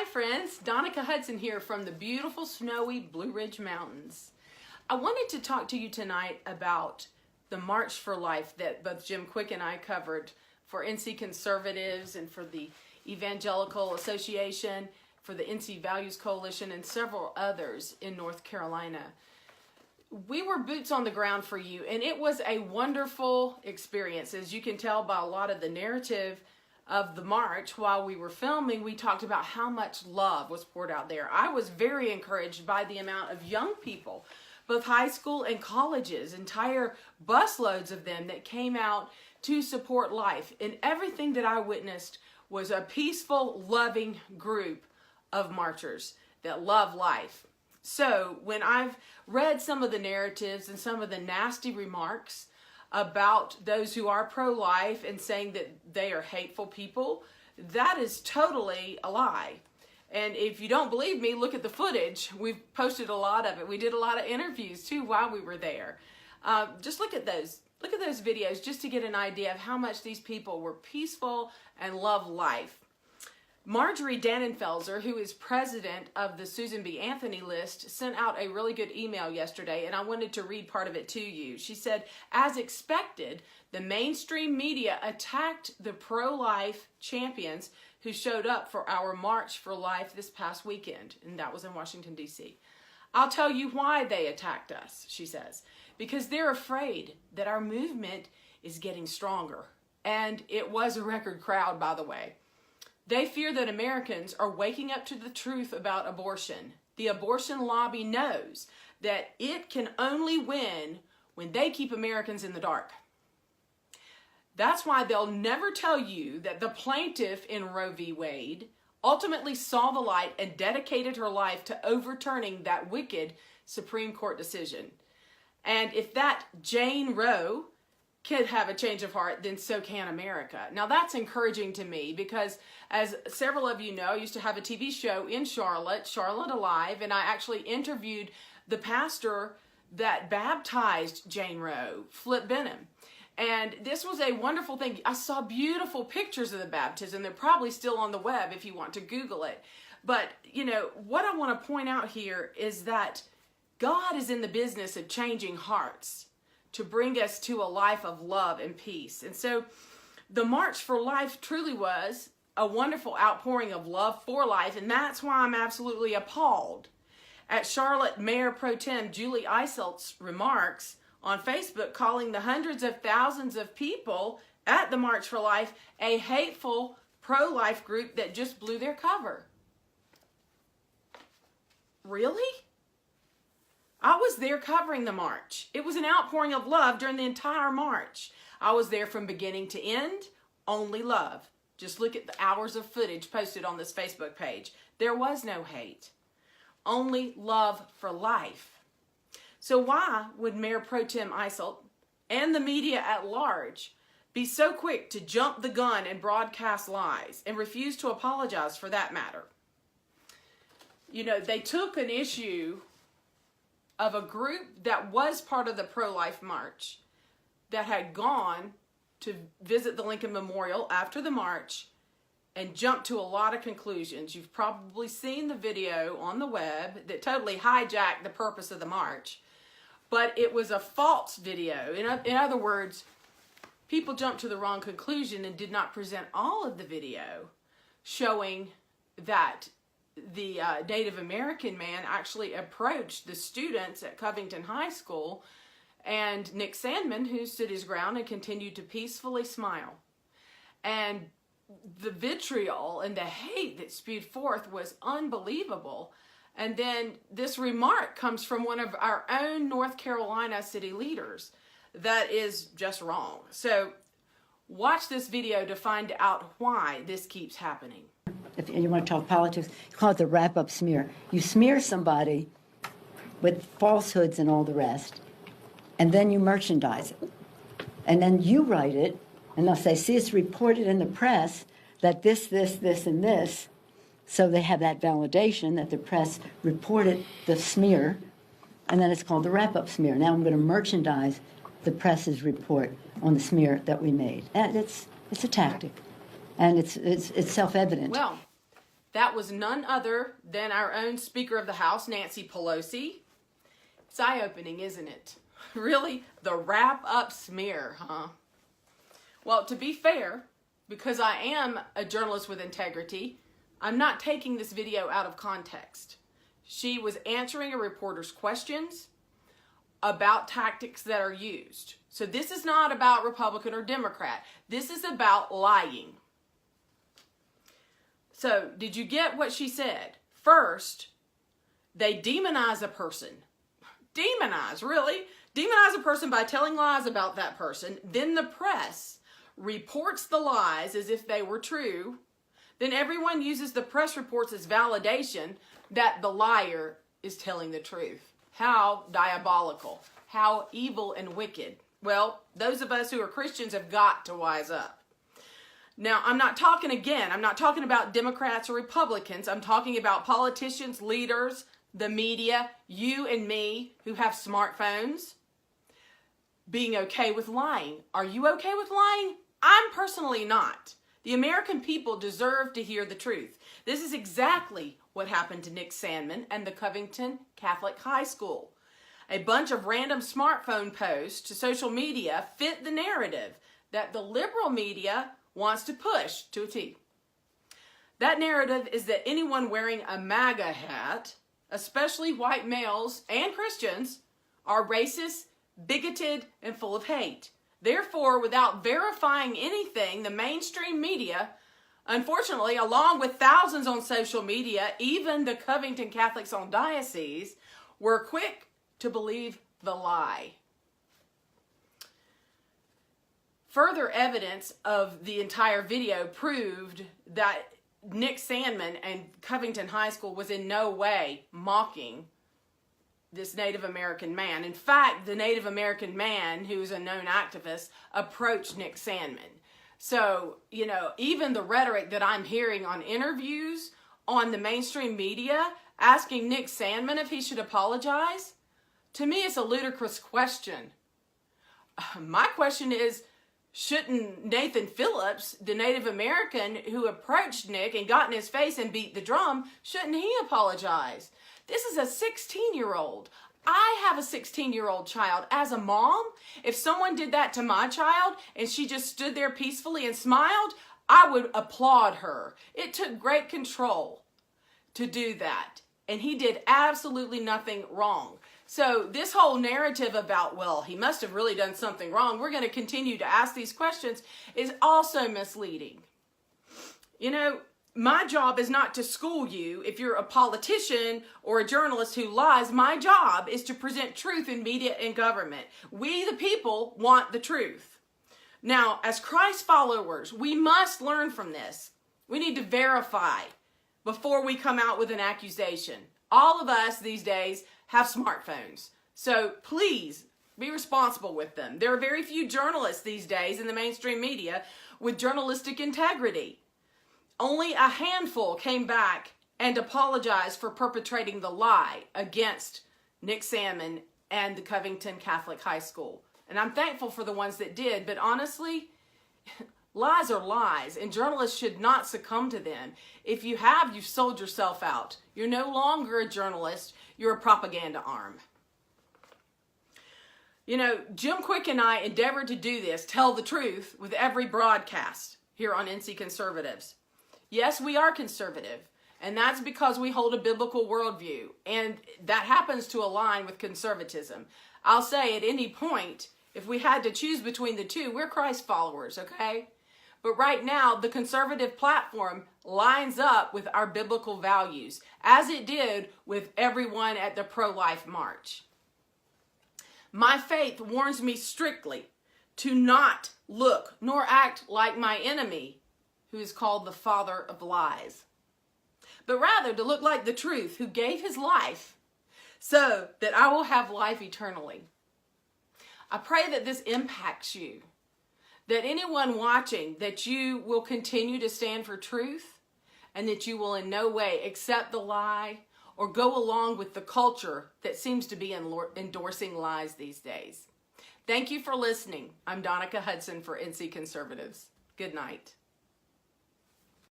Hi friends, Donica Hudson here from the beautiful snowy Blue Ridge Mountains. I wanted to talk to you tonight about the March for Life that both Jim Quick and I covered for NC Conservatives and for the Evangelical Association, for the NC Values Coalition, and several others in North Carolina. We were boots on the ground for you, and it was a wonderful experience. As you can tell by a lot of the narrative of the march, while we were filming, we talked about how much love was poured out there. I was very encouraged by the amount of young people, both high school and colleges, entire busloads of them that came out to support life. And everything that I witnessed was a peaceful, loving group of marchers that love life. So when I've read some of the narratives and some of the nasty remarks about those who are pro-life and saying that they are hateful people, that is totally a lie. And if you don't believe me, look at the footage. We've posted a lot of it. We did a lot of interviews too while we were there. Just look at those videos just to get an idea of how much these people were peaceful and love life. Marjorie Dannenfelser, who is president of the Susan B. Anthony list, sent out a really good email yesterday, and I wanted to read part of it to you. She said, as expected, the mainstream media attacked the pro-life champions who showed up for our March for Life this past weekend, and that was in Washington, D.C. I'll tell you why they attacked us, she says, because they're afraid that our movement is getting stronger. And it was a record crowd, by the way. They fear that Americans are waking up to the truth about abortion. The abortion lobby knows that it can only win when they keep Americans in the dark. That's why they'll never tell you that the plaintiff in Roe v. Wade ultimately saw the light and dedicated her life to overturning that wicked Supreme Court decision. And if that Jane Roe can have a change of heart, then so can America. Now that's encouraging to me because, as several of you know, I used to have a TV show in Charlotte, Charlotte Alive, and I actually interviewed the pastor that baptized Jane Roe, Flip Benham. And this was a wonderful thing. I saw beautiful pictures of the baptism. They're probably still on the web if you want to Google it. But, you know, what I want to point out here is that God is in the business of changing hearts to bring us to a life of love and peace. And so the March for Life truly was a wonderful outpouring of love for life, and that's why I'm absolutely appalled at Charlotte Mayor Pro Tem Julie Eiselt's remarks on Facebook, calling the hundreds of thousands of people at the March for Life a hateful pro-life group that just blew their cover. Really? I was there covering the march. It was an outpouring of love during the entire march. I was there from beginning to end, only love. Just look at the hours of footage posted on this Facebook page. There was no hate, only love for life. So why would Mayor Pro Tem Eiselt and the media at large be so quick to jump the gun and broadcast lies and refuse to apologize for that matter? You know, they took an issue of a group that was part of the pro-life march that had gone to visit the Lincoln Memorial after the march and jumped to a lot of conclusions. You've probably seen the video on the web that totally hijacked the purpose of the march, but it was a false video. In other words, people jumped to the wrong conclusion and did not present all of the video showing that the Native American man actually approached the students at Covington High School, and Nick Sandmann, who stood his ground and continued to peacefully smile. And the vitriol and the hate that spewed forth was unbelievable. And then this remark comes from one of our own North Carolina city leaders that is just wrong. So watch this video to find out why this keeps happening. If you want to talk politics, you call it the wrap-up smear. You smear somebody with falsehoods and all the rest, and then you merchandise it. And then you write it, and they'll say, see, it's reported in the press that this, and this. So they have that validation that the press reported the smear, and then it's called the wrap-up smear. Now I'm going to merchandise the press's report on the smear that we made. And it's a tactic. And it's self-evident. Well, That was none other than our own Speaker of the House, Nancy Pelosi. It's eye-opening, isn't it? Really? The wrap-up smear, huh? Well, to be fair, because I am a journalist with integrity, I'm not taking this video out of context. She was answering a reporter's questions about tactics that are used. So this is not about Republican or Democrat. This is about lying. So, did you get what she said? First, they demonize a person. Demonize, really? Demonize a person by telling lies about that person. Then the press reports the lies as if they were true. Then everyone uses the press reports as validation that the liar is telling the truth. How diabolical. How evil and wicked. Well, those of us who are Christians have got to wise up. Now, I'm not talking about Democrats or Republicans. I'm talking about politicians, leaders, the media, you and me who have smartphones, being okay with lying. Are you okay with lying? I'm personally not. The American people deserve to hear the truth. This is exactly what happened to Nick Sandmann and the Covington Catholic High School. A bunch of random smartphone posts to social media fit the narrative that the liberal media wants to push to a T. That narrative is that anyone wearing a MAGA hat, especially white males and Christians, are racist, bigoted, and full of hate. Therefore, without verifying anything, the mainstream media, unfortunately, along with thousands on social media, even the Covington Catholics on diocese, were quick to believe the lie. Further evidence of the entire video proved that Nick Sandmann and Covington High School was in no way mocking this Native American man. In fact, the Native American man, who's a known activist, approached Nick Sandmann. So, even the rhetoric that I'm hearing on interviews, on the mainstream media, asking Nick Sandmann if he should apologize, to me it's a ludicrous question. My question is, shouldn't Nathan Phillips, the Native American who approached Nick and got in his face and beat the drum, shouldn't he apologize? This is a 16-year-old. I have a 16-year-old child. As a mom, if someone did that to my child and she just stood there peacefully and smiled, I would applaud her. It took great control to do that. And he did absolutely nothing wrong. So this whole narrative about, well, he must have really done something wrong, we're going to continue to ask these questions, is also misleading. My job is not to school you. If you're a politician or a journalist who lies, my job is to present truth in media and government. We, the people, want the truth. Now, as Christ followers, we must learn from this. We need to verify before we come out with an accusation. All of us these days have smartphones. So please be responsible with them. There are very few journalists these days in the mainstream media with journalistic integrity. Only a handful came back and apologized for perpetrating the lie against Nick Sandmann and the Covington Catholic High School. And I'm thankful for the ones that did, but honestly, lies are lies, and journalists should not succumb to them. If you have, you've sold yourself out. You're no longer a journalist, you're a propaganda arm. Jim Quick and I endeavored to do this, tell the truth, with every broadcast here on NC Conservatives. Yes, we are conservative, and that's because we hold a biblical worldview, and that happens to align with conservatism. I'll say at any point, if we had to choose between the two, we're Christ followers, okay? But right now, the conservative platform lines up with our biblical values, as it did with everyone at the pro-life march. My faith warns me strictly to not look nor act like my enemy, who is called the father of lies, but rather to look like the truth, who gave his life so that I will have life eternally. I pray that this impacts you, that anyone watching, that you will continue to stand for truth, and that you will in no way accept the lie or go along with the culture that seems to be endorsing lies these days. Thank you for listening. I'm Donica Hudson for NC Conservatives. Good night.